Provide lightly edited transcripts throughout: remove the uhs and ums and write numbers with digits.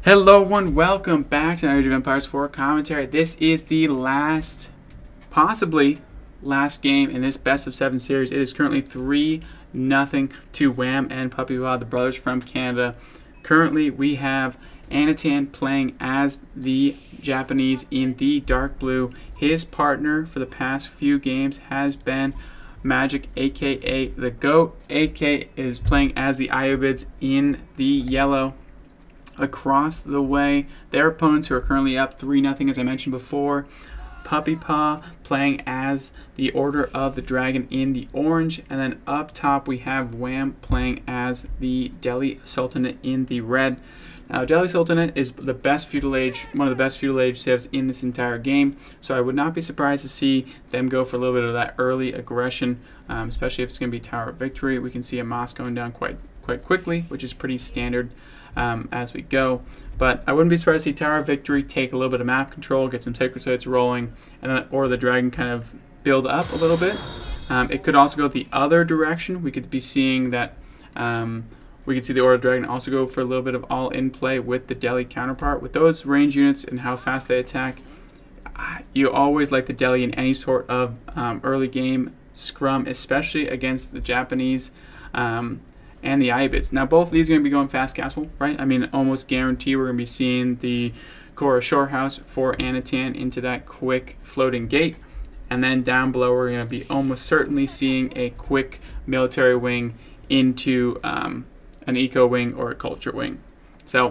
Hello everyone, welcome back to Age of Empires 4 commentary. This is the possibly last game in this best of 7 series. It is currently 3-0 to Wam and Puppypaw1, the brothers from Canada. Currently we have Anotand playing as the Japanese in the dark blue. His partner for the past few games has been Magic, aka the GOAT. AK is playing as the IamMagic in the yellow. Across the way, their opponents who are currently up 3-0, as I mentioned before. Puppypaw playing as the Order of the Dragon in the orange, and then up top we have Wam playing as the Delhi Sultanate in the red. Now, Delhi Sultanate is the best feudal age, one of the best feudal age civs in this entire game, so I would not be surprised to see them go for a little bit of that early aggression, especially if it's going to be Tower of Victory. We can see a Moss going down quite quickly, which is pretty standard as we go. But I wouldn't be surprised to see Tower of Victory take a little bit of map control, get some sacred sites rolling, and then Order of the Dragon kind of build up a little bit. It could also go the other direction. We could be seeing that we could see the Order of the Dragon also go for a little bit of all-in play with the Delhi counterpart. With those range units and how fast they attack, you always like the Delhi in any sort of early game scrum, especially against the Japanese and the IamMagic. Now both of these are going to be going fast castle, right? I mean, almost guarantee we're going to be seeing the Kora Shorehouse for Anotand into that quick floating gate. And then down below we're going to be almost certainly seeing a quick military wing into an eco wing or a culture wing. So,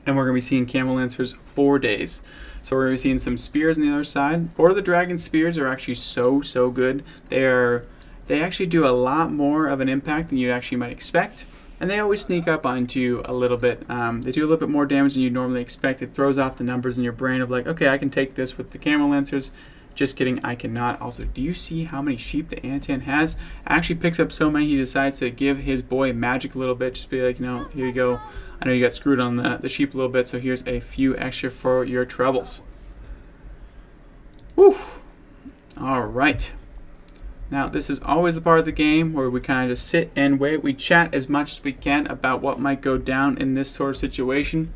and we're going to be seeing camel lancers 4 days. So we're going to be seeing some spears on the other side. Order of the Dragon spears are actually so good. They actually do a lot more of an impact than you actually might expect, and they always sneak up onto you a little bit. They do a little bit more damage than you normally expect. It throws off the numbers in your brain of like, okay, I can take this with the camel lancers. Just kidding, I cannot. Also, do you see how many sheep the Anotand has? Actually picks up so many he decides to give his boy Magic a little bit. Just be like, you know, here you go. I know you got screwed on the sheep a little bit, so here's a few extra for your troubles. Whew. All right. Now, this is always the part of the game where we kind of just sit and wait. We chat as much as we can about what might go down in this sort of situation.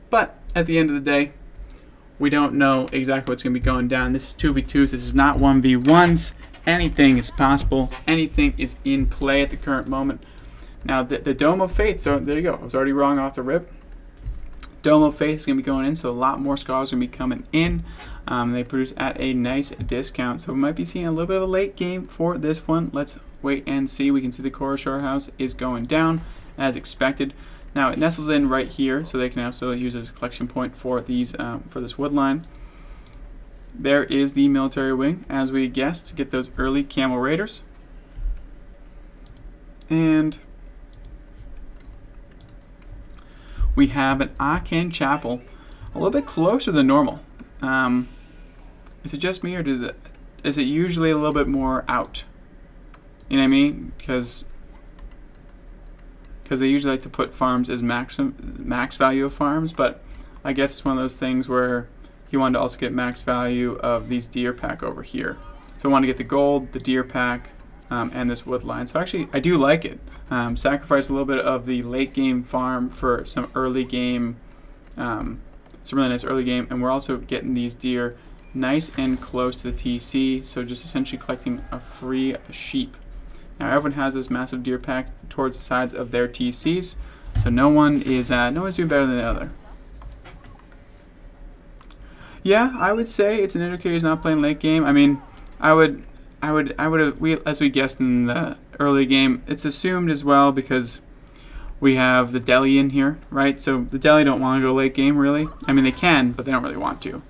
But at the end of the day, we don't know exactly what's going to be going down. This is 2v2s. This is not 1v1s. Anything is possible. Anything is in play at the current moment. Now, the Dome of Faith. So there you go. I was already wrong off the rip. Dome of Faith is going to be going in, so a lot more scholars are going to be coming in. They produce at a nice discount, so we might be seeing a little bit of a late game for this one. Let's wait and see. We can see the Kora Shorehouse is going down as expected. Now it nestles in right here, so they can also use as a collection point for these for this wood line. There is the military wing, as we guessed, to get those early camel raiders. And we have an Aken Chapel a little bit closer than normal. Is it just me, or is it usually a little bit more out? You know what I mean? Because they usually like to put farms as max value of farms, but I guess it's one of those things where he wanted to also get max value of these deer pack over here. So I want to get the gold, the deer pack, and this wood line. So actually, I do like it. Sacrifice a little bit of the late game farm for some early game, some really nice early game, and we're also getting these deer nice and close to the TC. So just essentially collecting a free sheep. Now everyone has this massive deer pack towards the sides of their TCs, so no one's doing better than the other. Yeah, I would say it's an indicator he's not playing late game. I mean, as we guessed in the early game, it's assumed as well because we have the Delhi in here, right? So the Delhi don't want to go late game, really. I mean, they can, but they don't really want to.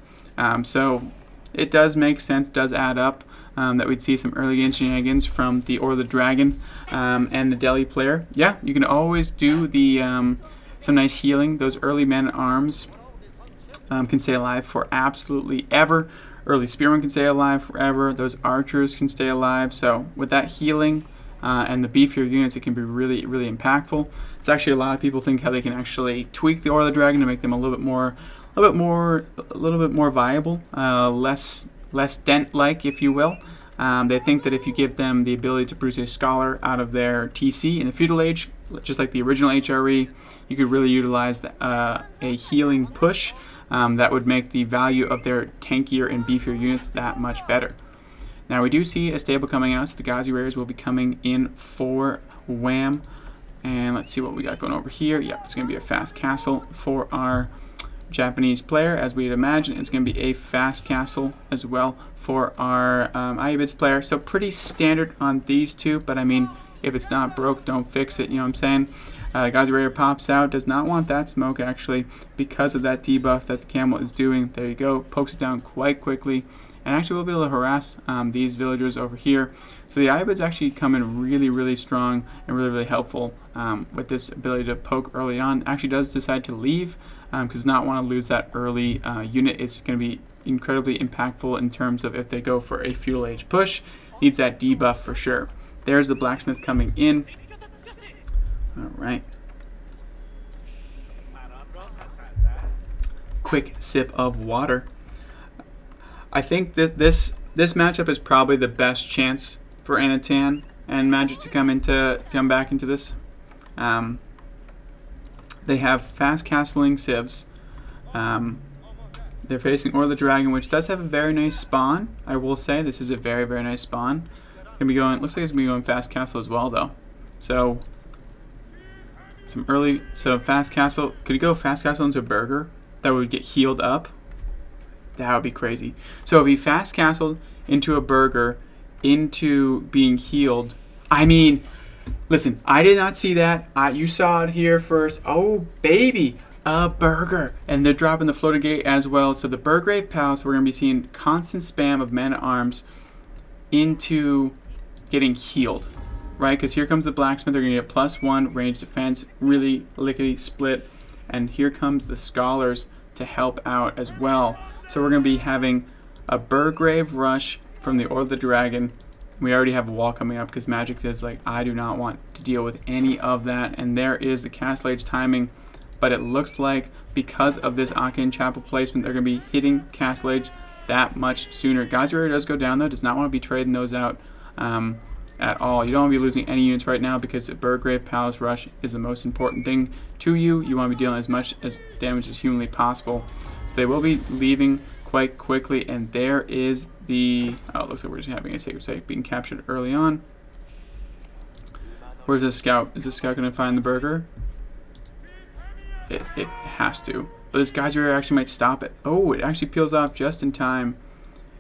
So it does make sense, does add up that we'd see some early game shenanigans from the Order of the Dragon and the Delhi player. Yeah, you can always do the some nice healing. Those early men-at-arms can stay alive for absolutely ever. Early Spearmen can stay alive forever. Those archers can stay alive. So with that healing and the beefier units, it can be really impactful. It's actually a lot of people think how they can actually tweak the Order of the Dragon to make them a little bit more viable, less dent-like, if you will. They think that if you give them the ability to produce a scholar out of their TC in the feudal age, just like the original HRE, you could really utilize a healing push that would make the value of their tankier and beefier units that much better. Now we do see a stable coming out, so the Gazi Rares will be coming in for Wam. And let's see what we got going over here. Yep, it's going to be a fast castle for our Japanese player, as we'd imagine. It's going to be a fast castle as well for our IamMagic player. So pretty standard on these two, but I mean, if it's not broke, don't fix it, you know what I'm saying? Gazi Rare pops out, does not want that smoke actually, because of that debuff that the camel is doing. There you go, pokes it down quite quickly, and actually will be able to harass these villagers over here. So the IamMagic actually come in really strong and really helpful with this ability to poke early on. Actually does decide to leave because does not want to lose that early unit. It's going to be incredibly impactful in terms of if they go for a feudal age push. Needs that debuff for sure. There's the blacksmith coming in. Alright. Quick sip of water. I think that this matchup is probably the best chance for Anotand and Magic to come back into this. They have fast castling civs. They're facing Or the Dragon, which does have a very nice spawn. I will say this is a very nice spawn. Gonna be going. Looks like it's gonna be going fast castle as well, though. So fast castle. Could you go fast castle into a burger that would get healed up? That would be crazy. So if he fast castled into a burger into being healed, I mean, listen, I did not see that. You saw it here first. Oh baby, a burger, and they're dropping the floating gate as well. So the Burgrave Palace, we're gonna be seeing constant spam of men at arms into getting healed, right? Because here comes the blacksmith. They're gonna get +1 range defense, really lickety split, and here comes the scholars to help out as well. So we're gonna be having a Burgrave rush from the Or the Dragon. We already have a wall coming up because Magic is like, I do not want to deal with any of that. And there is the Castle Age timing, but it looks like because of this Akin Chapel placement, they're gonna be hitting Castle Age that much sooner. Gazi Rare does go down though, does not want to be trading those out at all. You don't want to be losing any units right now because the Burgrave Palace rush is the most important thing to you. You want to be dealing as much as damage as humanly possible. So they will be leaving quite quickly, and there is the, oh, it looks like we're just having a sacred site being captured early on. Where's the scout? Is the scout going to find the burger? It has to. But this Gazi Rare actually might stop it. Oh, it actually peels off just in time.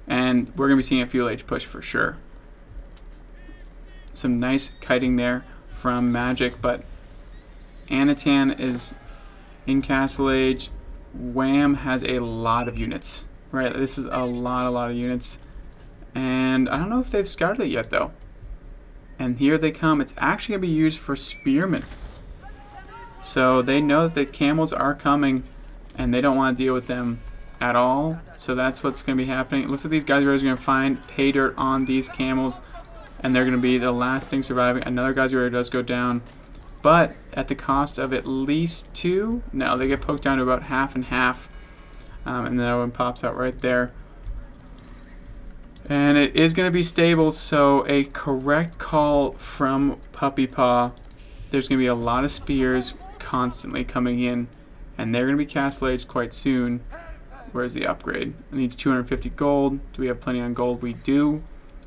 And we're going to be seeing a feudal age push for sure. Some nice kiting there from Magic, but Anotand is in Castle Age. Wam has a lot of units, right? This is a lot of units. And I don't know if they've scouted it yet, though. And here they come. It's actually going to be used for spearmen. So they know that the camels are coming, and they don't want to deal with them at all. So that's what's going to be happening. It looks like these guys are going to find pay dirt on these camels, and they're going to be the last thing surviving. Another Gazi Rare does go down, but at the cost of at least 2. No, they get poked down to about half and half, and then that one pops out right there. And it is going to be stable, so a correct call from Puppypaw. There's going to be a lot of spears constantly coming in, and they're going to be Castle Age quite soon. Where's the upgrade? It needs 250 gold. Do we have plenty on gold? We do.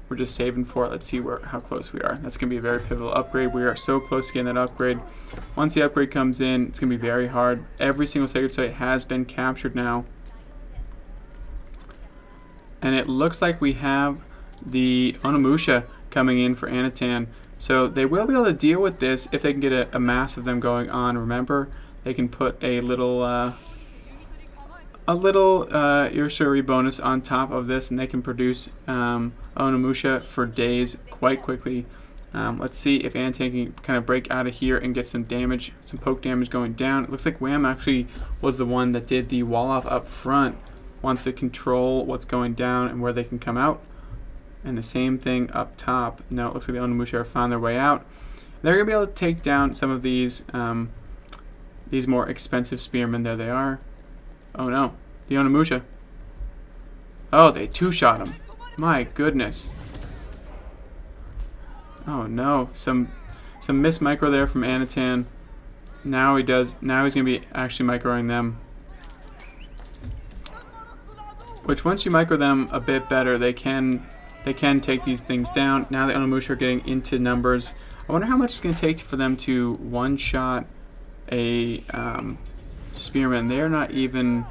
We're just saving for it. Let's see how close we are. That's going to be a very pivotal upgrade. We are so close to getting that upgrade. Once the upgrade comes in, it's going to be very hard. Every single sacred site has been captured now. And it looks like we have the Onimusha coming in for Anotand. So they will be able to deal with this if they can get a mass of them going on. Remember, they can put a little Ursuri bonus on top of this, and they can produce Onimusha for days quite quickly. Let's see if Anotand can kind of break out of here and get some damage, some poke damage going down. It looks like Wam actually was the one that did the wall off up front. Wants to control what's going down and where they can come out. And the same thing up top. Now it looks like the Onimusha have found their way out. They're going to be able to take down some of these more expensive spearmen. There they are. Oh no, the Onimusha. Oh, they two-shot him. My goodness. Oh no, some Some missed micro there from Anotand. Now he does. Now he's going to be actually microing them. Which once you micro them a bit better, they can take these things down. Now the Onimusha are getting into numbers. I wonder how much it's going to take for them to one-shot a Spearman. They're not even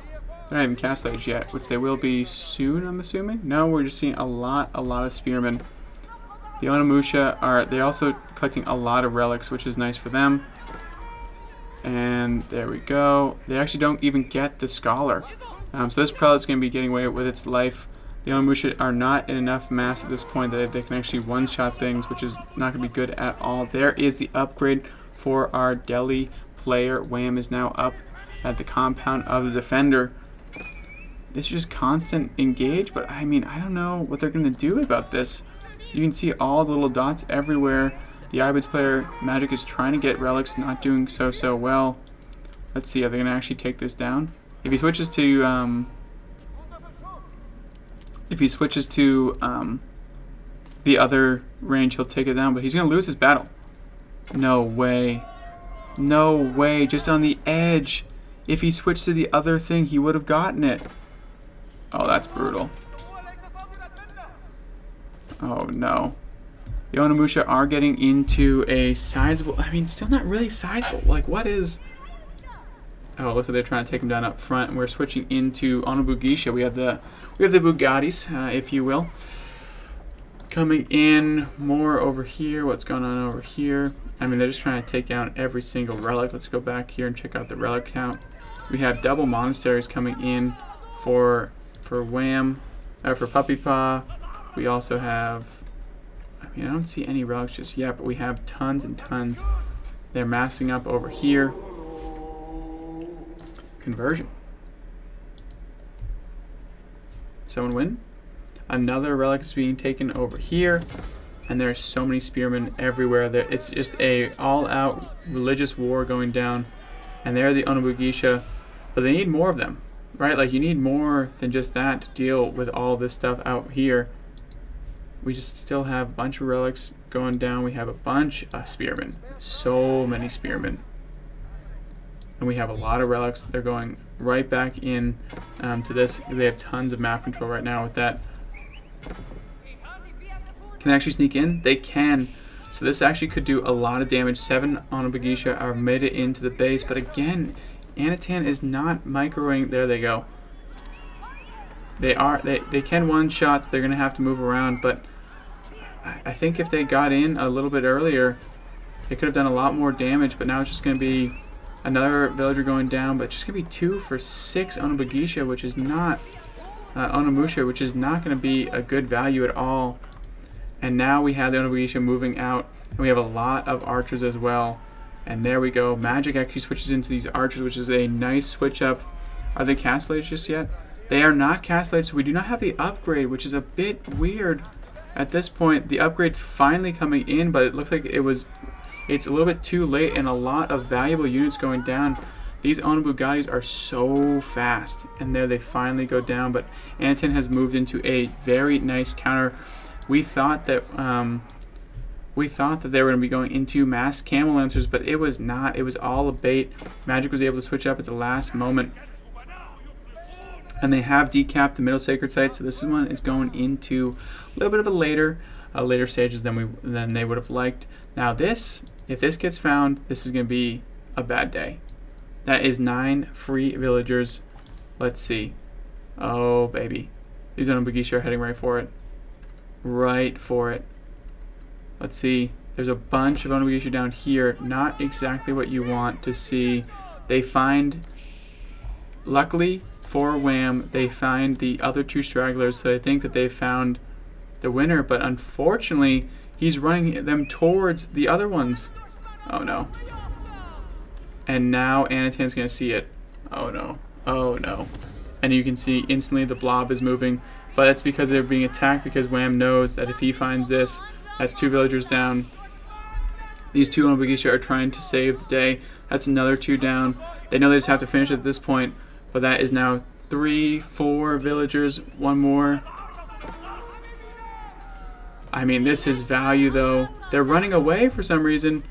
castellated yet, which they will be soon, I'm assuming. No, we're just seeing a lot of Spearmen. The Onimusha they're also collecting a lot of relics, which is nice for them. And there we go. They actually don't even get the Scholar. So this prelate's going to be getting away with its life. The Onimusha are not in enough mass at this point that they can actually one-shot things, which is not going to be good at all. There is the upgrade for our Delhi player. Wam is now up at the compound of the defender. This is just constant engage, but I mean, I don't know what they're going to do about this. You can see all the little dots everywhere. The Ibis player, Magic, is trying to get relics, not doing so well. Let's see, are they going to actually take this down? If he switches to the other range, he'll take it down, but he's going to lose his battle. No way. No way. Just on the edge. If he switched to the other thing, he would have gotten it. Oh, that's brutal. Oh, no. The Onimusha are getting into a sizable... I mean, still not really sizable. Like, what is... Oh, it looks like they're trying to take him down up front, and we're switching into Onobugisha. We have the Bugattis, if you will, coming in more over here. What's going on over here? I mean, they're just trying to take down every single relic. Let's go back here and check out the relic count. We have double monasteries coming in for Wam, for Puppypaw. We also have, I mean, I don't see any relics just yet, but we have tons and tons. They're massing up over here. Conversion. Someone win? Another relic is being taken over here, and there's so many spearmen everywhere. It's just a all-out religious war going down, and they're the Onobugisha, but they need more of them, right? Like, you need more than just that to deal with all this stuff out here. We just still have a bunch of relics going down. We have a bunch of spearmen, so many spearmen. And we have a lot of relics. They're going right back in to this. They have tons of map control right now with that. Can they actually sneak in? They can. So this actually could do a lot of damage. 7 Onobugisha are made it into the base. But again, Anotand is not microing. There they go. They can one-shots. They're going to have to move around. But I think if they got in a little bit earlier, they could have done a lot more damage. But now it's just going to be another villager going down, but it's just going to be 2 for 6 Onobugisha, which is not Onimusha, which is not going to be a good value at all. And now we have the Onobugisha moving out, and we have a lot of archers as well. And there we go. Magic actually switches into these archers, which is a nice switch up. Are they castellated just yet? They are not castellated, so we do not have the upgrade, which is a bit weird at this point. The upgrade's finally coming in, but it looks like it's a little bit too late, and a lot of valuable units going down. These Onobugattis are so fast, and there they finally go down. But Anotand has moved into a very nice counter. We thought that they were going to be going into mass Camel Lancers, but it was not. It was all a bait. Magic was able to switch up at the last moment, and they have decapped the middle sacred site. So this one is going into a little bit of a later stages than they would have liked. Now this, if this gets found, this is going to be a bad day. That is 9 free villagers. Let's see. Oh, baby. These Onobugisha are heading right for it. Right for it. Let's see. There's a bunch of Onobugisha down here. Not exactly what you want to see. They find, luckily for Wam, they find the other 2 stragglers, so I think that they found the winner, but unfortunately, he's running them towards the other ones. Oh no. And now Anotand's going to see it. Oh no. Oh no. And you can see instantly the blob is moving. But it's because they're being attacked, because Wam knows that if he finds this, that's 2 villagers down. These 2 Onobugisha are trying to save the day. That's another 2 down. They know they just have to finish at this point. But that is now 3, 4 villagers. 1 more. I mean, this is value though. They're running away for some reason.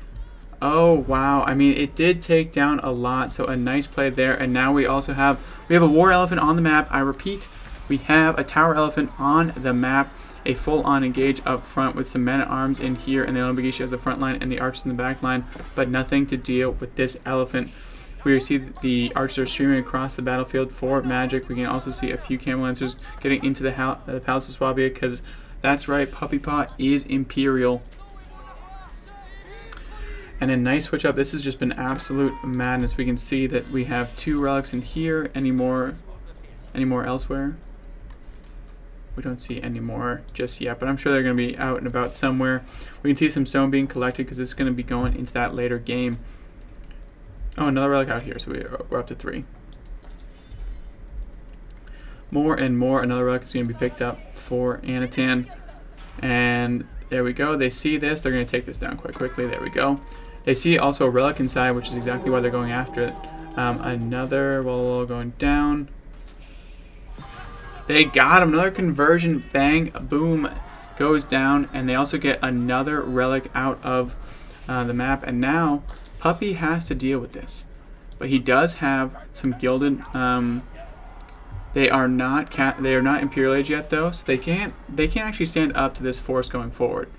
Oh, wow. I mean, it did take down a lot, so a nice play there. And now we also have a war elephant on the map. I repeat, we have a tower elephant on the map. A full-on engage up front with some men-at-arms in here, and the Onobugishi as the front line and the archers in the back line, but nothing to deal with this elephant. We see the archers are streaming across the battlefield for Magic. We can also see a few camel lancers getting into the Palace of Swabia, because that's right, Puppypaw is Imperial. And a nice switch up. This has just been absolute madness. We can see that we have 2 relics in here. Any more elsewhere? We don't see any more just yet, but I'm sure they're going to be out and about somewhere. We can see some stone being collected because it's going to be going into that later game. Oh, another relic out here, so we're up to 3. More and more, another relic is going to be picked up for Anotand. And there we go. They see this. They're going to take this down quite quickly. There we go. They see also a relic inside, which is exactly why they're going after it. Another wall going down. They got him. Another conversion. Bang, boom, goes down. And they also get another relic out of the map. And now Puppy has to deal with this. But he does have some gilded. They are not Imperial Age yet though, so they can't actually stand up to this force going forward.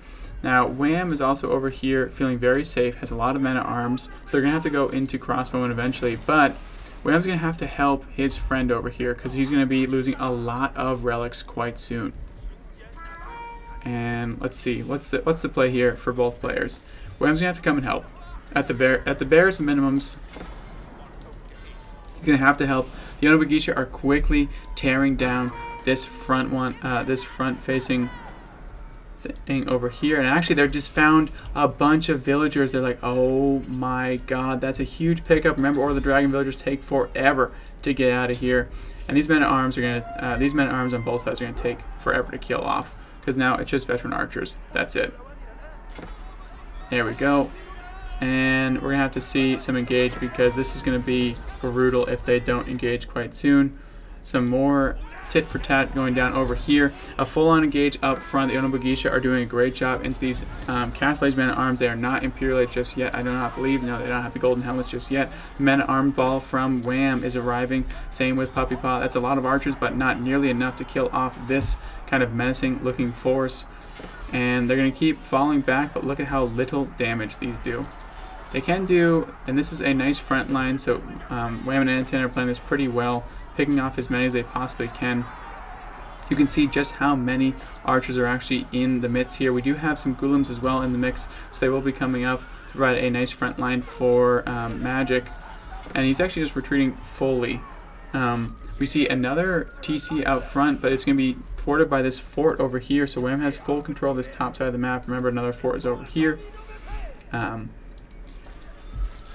Now Wam is also over here feeling very safe, has a lot of men at arms, so they're gonna have to go into crossbowmen eventually, but Wam's gonna have to help his friend over here because he's gonna be losing a lot of relics quite soon. And let's see, what's the play here for both players? Wam's gonna have to come and help. At the barest minimums, he's gonna have to help. The Onobugishi are quickly tearing down this front-facing thing over here, and actually they just found a bunch of villagers. They're like, oh my god, that's a huge pickup. Remember, Order of the Dragon villagers take forever to get out of here, and these men-at-arms are gonna, these men-at-arms on both sides are gonna take forever to kill off because now it's just veteran archers. That's it. There we go. And we're going to have to see some engage because this is going to be brutal if they don't engage quite soon. Some more tit for tat going down over here. A full-on engage up front. The Onobugishi are doing a great job into these Castle Age men-at-arms. They are not Imperial Age just yet. I do not believe. No, they don't have the golden helmets just yet. Men-at-arm ball from Wam is arriving. Same with Puppypaw. That's a lot of archers, but not nearly enough to kill off this kind of menacing-looking force. And they're going to keep falling back, but look at how little damage these do. They can do, and this is a nice front line, so Wam and Anotand are playing this pretty well, picking off as many as they possibly can. You can see just how many archers are actually in the midst here. We do have some Ghoulims as well in the mix, so they will be coming up to provide a nice front line for Magic. And he's actually just retreating fully. We see another TC out front, but it's going to be thwarted by this fort over here, so Wam has full control of this top side of the map. Remember, another fort is over here.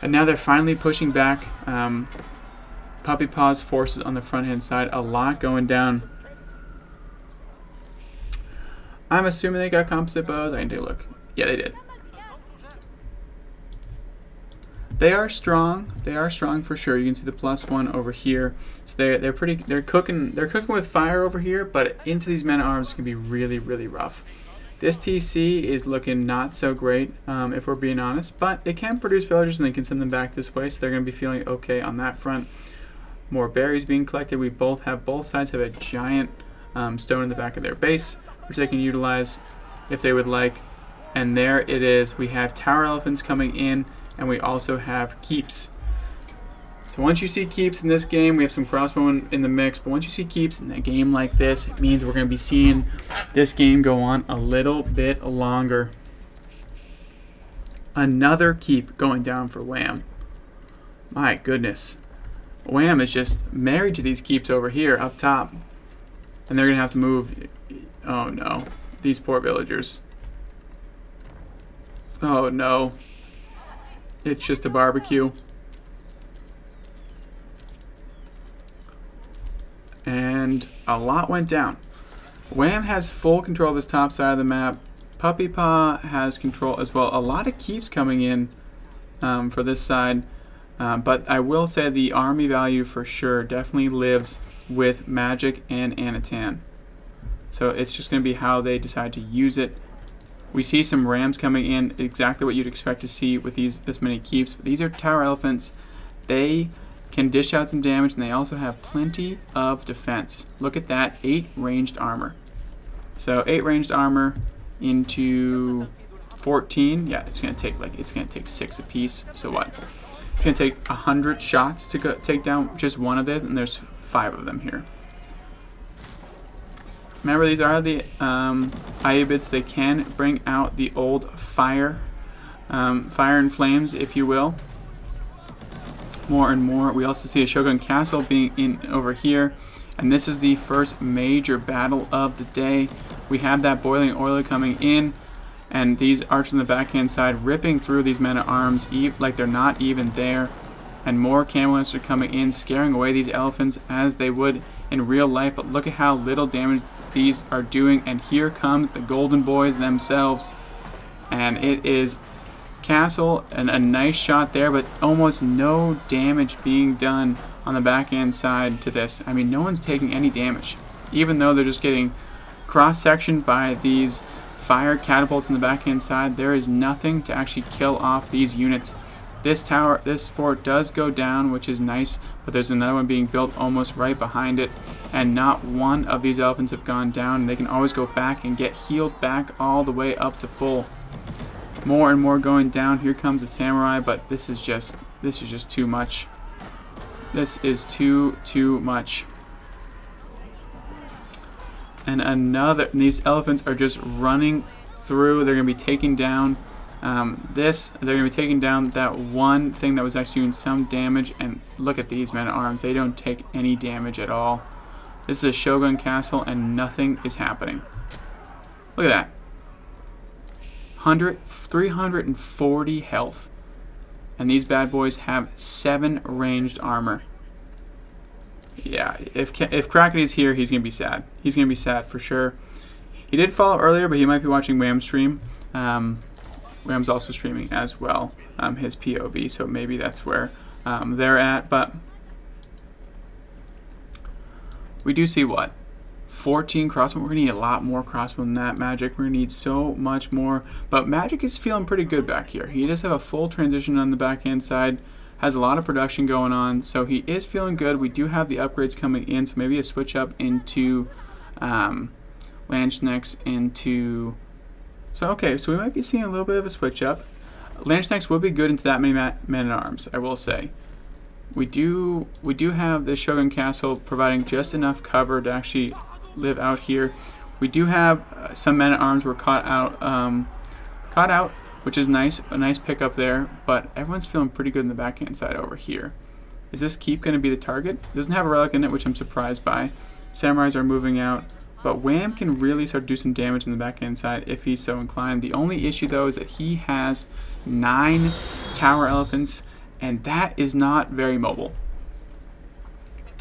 And now they're finally pushing back Puppypaw's forces on the front-hand side. A lot going down. I'm assuming they got composite bows. I can take a look. Yeah, they did. They are strong. They are strong for sure. You can see the +1 over here. So they're cooking with fire over here, but into these men-at-arms can be really, really rough. This TC is looking not so great, if we're being honest, but it can produce villagers and they can send them back this way, so they're going to be feeling okay on that front. More berries being collected. We both sides have a giant stone in the back of their base, which they can utilize if they would like. And there it is. We have tower elephants coming in, and we also have keeps. So once you see keeps in this game, we have some crossbowmen in the mix, but once you see keeps in a game like this, it means we're going to be seeing this game go on a little bit longer. Another keep going down for Wam. My goodness. Wam is just married to these keeps over here up top. And they're going to have to move. Oh no. These poor villagers. Oh no. It's just a barbecue. And a lot went down. Wam has full control of this top side of the map. Puppypaw has control as well. A lot of keeps coming in for this side. But I will say the army value for sure definitely lives with Magic and Anotand. So it's just going to be how they decide to use it. We see some rams coming in, exactly what you'd expect to see with this many keeps. But these are tower elephants. They can dish out some damage, and they also have plenty of defense. Look at that, 8 ranged armor. So 8 ranged armor into 14. Yeah, it's gonna take 6 apiece. So what? It's gonna take 100 shots to take down just one of them, and there's 5 of them here. Remember, these are the Iabits. They can bring out the old fire and flames, if you will. More and more. We also see a Shogun Castle being in over here, and this is the first major battle of the day. We have that boiling oil coming in, and these archers on the backhand side ripping through these men-at-arms like they're not even there. And more camelists are coming in, scaring away these elephants as they would in real life. But look at how little damage these are doing. And here comes the golden boys themselves. And it is Castle, and a nice shot there, but almost no damage being done on the backhand side to this. I mean, no one's taking any damage, even though they're just getting cross-sectioned by these fire catapults on the backhand side. There is nothing to actually kill off these units. This fort does go down, which is nice, but there's another one being built almost right behind it, and not one of these elephants have gone down. They can always go back and get healed back all the way up to full. More and more going down. Here comes the samurai, but this is just too much. This is too much. And these elephants are just running through. They're going to be taking down they're going to be taking down that one thing that was actually doing some damage. And look at these men-at-arms. They don't take any damage at all. This is a Shogun Castle, and nothing is happening. Look at that. 340 health. And these bad boys have 7 ranged armor. Yeah, if Crackety's here, he's going to be sad. He's going to be sad for sure. He did follow earlier, but he might be watching Wam's stream. Wam's also streaming as well, his POV, so maybe that's where they're at. But we do see what? 14 crossbow. We're going to need a lot more crossbow than that, Magic. We're going to need so much more. But Magic is feeling pretty good back here. He does have a full transition on the backhand side. Has a lot of production going on. So he is feeling good. We do have the upgrades coming in. So maybe a switch up into Lancesnacks into... So, okay. So we might be seeing a little bit of a switch up. Lancesnacks will be good into that many men-at-arms, I will say. We do have the Shogun Castle providing just enough cover to actually live out here. We do have some men-at-arms were caught out, which is nice, a nice pickup there. But everyone's feeling pretty good in the backhand side over here. Is this keep going to be the target? It doesn't have a relic in it, which I'm surprised by. Samurais are moving out, but Wam can really start to do some damage in the backhand side if he's so inclined. The only issue though is that he has 9 tower elephants, and that is not very mobile.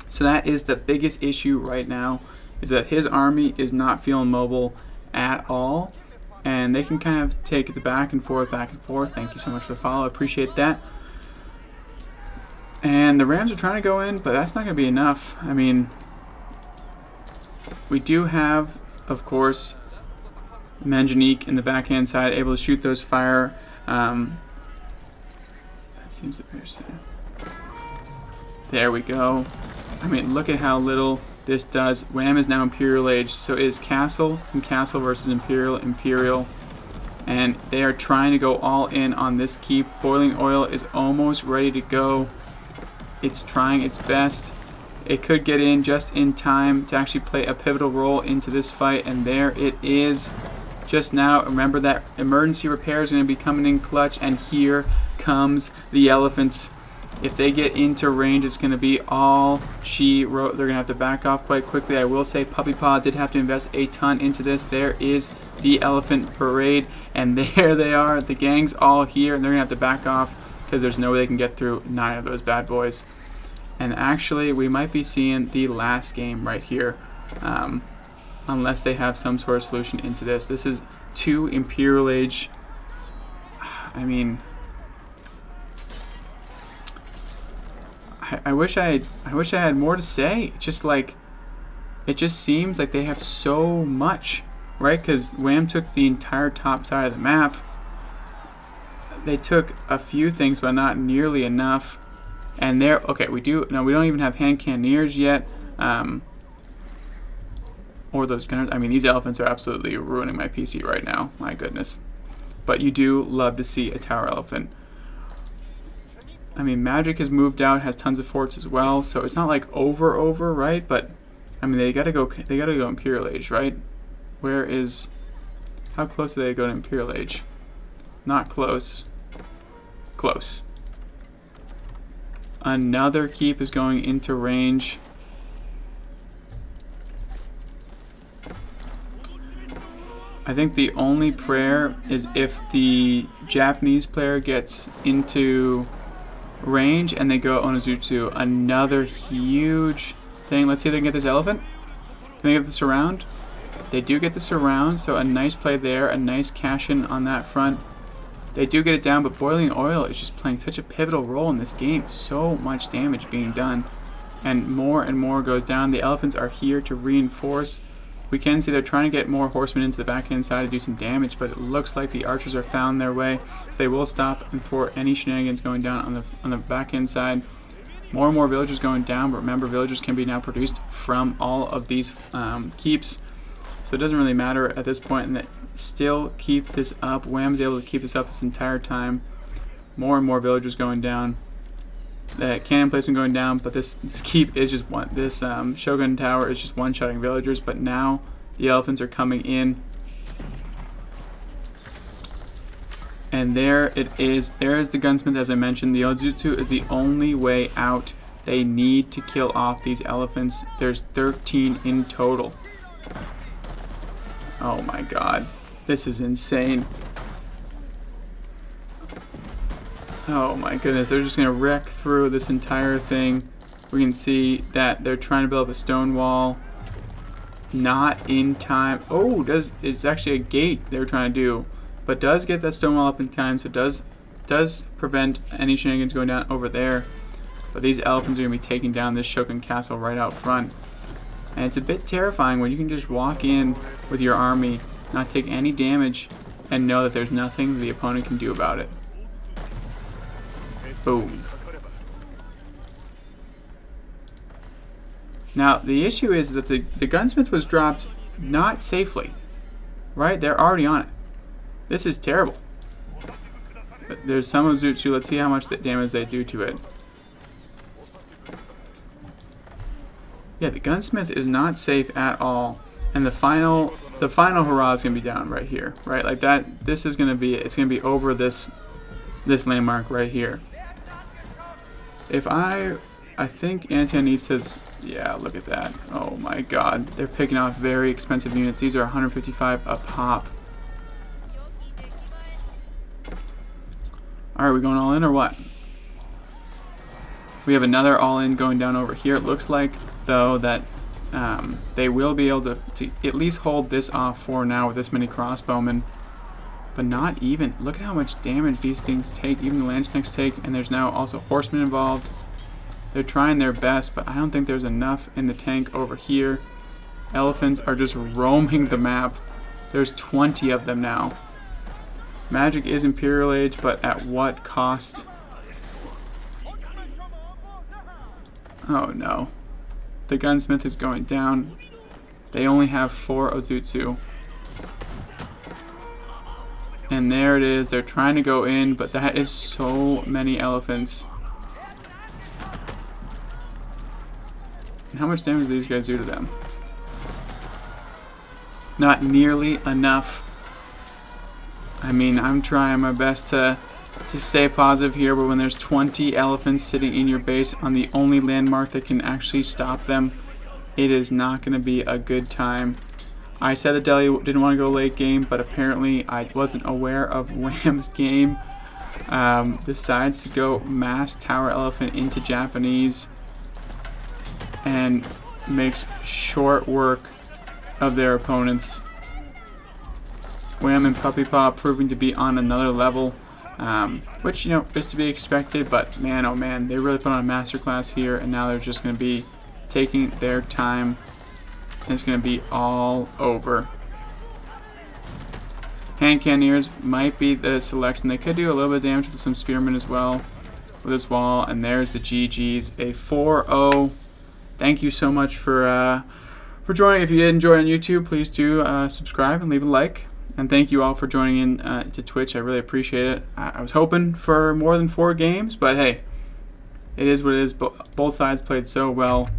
So that is the biggest issue right now, is that his army is not feeling mobile at all. And they can kind of take the back and forth. Thank you so much for the follow. I appreciate that. And the Rams are trying to go in, but that's not going to be enough. I mean, we do have, of course, Manjanique in the backhand side, able to shoot those fire. Seems like there's... There we go. I mean, look at how little this does. Wam is now Imperial Age, so it is Castle and Castle versus Imperial. And they are trying to go all in on this keep. Boiling Oil is almost ready to go. It's trying its best. It could get in just in time to actually play a pivotal role into this fight, and there it is. Just now, remember that emergency repair is going to be coming in clutch, and here comes the elephants. If they get into range, it's going to be all she wrote. They're going to have to back off quite quickly. I will say Puppypaw did have to invest a ton into this. There is the elephant parade, and there they are. The gang's all here, and they're going to have to back off because there's no way they can get through 9 of those bad boys. And actually, we might be seeing the last game right here, unless they have some sort of solution into this. This is 2 Imperial Age. I mean... I wish I had more to say. Just like, it just seems like they have so much. right? Because Wam took the entire top side of the map. They took a few things, but not nearly enough. And there, okay, we don't even have hand cannoneers yet. Or those gunners. I mean, these elephants are absolutely ruining my PC right now. My goodness. But you do love to see a tower elephant. I mean, Magic has moved out, has tons of forts as well, so it's not like over, right? But I mean, they gotta go Imperial Age, right? How close do they go to Imperial Age? Not close. Close. Another keep is going into range. I think the only prayer is if the Japanese player gets into range and they go Onozutsu. Another huge thing. Let's see if they can get this elephant. Can they get the surround? They do get the surround, so a nice play there, a nice cash in on that front. They do get it down, but Boiling Oil is just playing such a pivotal role in this game. So much damage being done, and more goes down. The elephants are here to reinforce. We can see they're trying to get more horsemen into the backhand side to do some damage, but it looks like the archers are found their way, so they will stop for any shenanigans going down on the backhand side. More and more villagers going down, but remember, villagers can be now produced from all of these keeps, so it doesn't really matter at this point, and it still keeps this up. Wam's able to keep this up this entire time. More and more villagers going down. The cannon placement going down, but this keep is just Shogun Tower is just one-shotting villagers, but now the elephants are coming in. And there it is. There is the gunsmith, as I mentioned. The Ozutsu is the only way out. They need to kill off these elephants. There's 13 in total. Oh my god. This is insane. Oh my goodness, they're just going to wreck through this entire thing. We can see that they're trying to build up a stone wall. Not in time. Oh, it's actually a gate they were trying to do. But does get that stone wall up in time, so does prevent any shenanigans going down over there. But these elephants are going to be taking down this Shogun Castle right out front. And it's a bit terrifying when you can just walk in with your army, not take any damage, and know that there's nothing the opponent can do about it. Boom. Now, the issue is that the gunsmith was dropped not safely, right? They're already on it. This is terrible. But there's some Ozutsu. Let's see how much damage they do to it. Yeah, the gunsmith is not safe at all. And the final hurrah is going to be down right here, right? Like that. This is going to be, it's going to be over this landmark right here. I think Anotand needs to, yeah, look at that. Oh my god. They're picking off very expensive units. These are 155 a pop. Alright, we going all in or what? We have another all in going down over here. It looks like, though, that they will be able to at least hold this off for now with this many crossbowmen. But not even. Look at how much damage these things take, even the lance tanks take, and there's now also horsemen involved. They're trying their best, but I don't think there's enough in the tank over here. Elephants are just roaming the map. There's 20 of them now. Magic is Imperial Age, but at what cost? Oh no. The gunsmith is going down. They only have 4 Ozutsu. And there it is. They're trying to go in, but that is so many elephants. And how much damage do these guys do to them? Not nearly enough. I mean, I'm trying my best to stay positive here, but when there's 20 elephants sitting in your base on the only landmark that can actually stop them, it is not going to be a good time. I said that Delhi didn't want to go late game, but apparently I wasn't aware of Wam's game. Decides to go mass tower elephant into Japanese and makes short work of their opponents. Wam and Puppypaw proving to be on another level, which, you know, is to be expected, but man, oh man, they really put on a masterclass here, and now they're just going to be taking their time. It's going to be all over. Hand Cannoneers might be the selection. They could do a little bit of damage with some Spearmen as well with this wall. And there's the GGs. A 4-0. Thank you so much for joining. If you did enjoy on YouTube, please do subscribe and leave a like. And thank you all for joining in to Twitch. I really appreciate it. I was hoping for more than 4 games, but hey, it is what it is. Both sides played so well.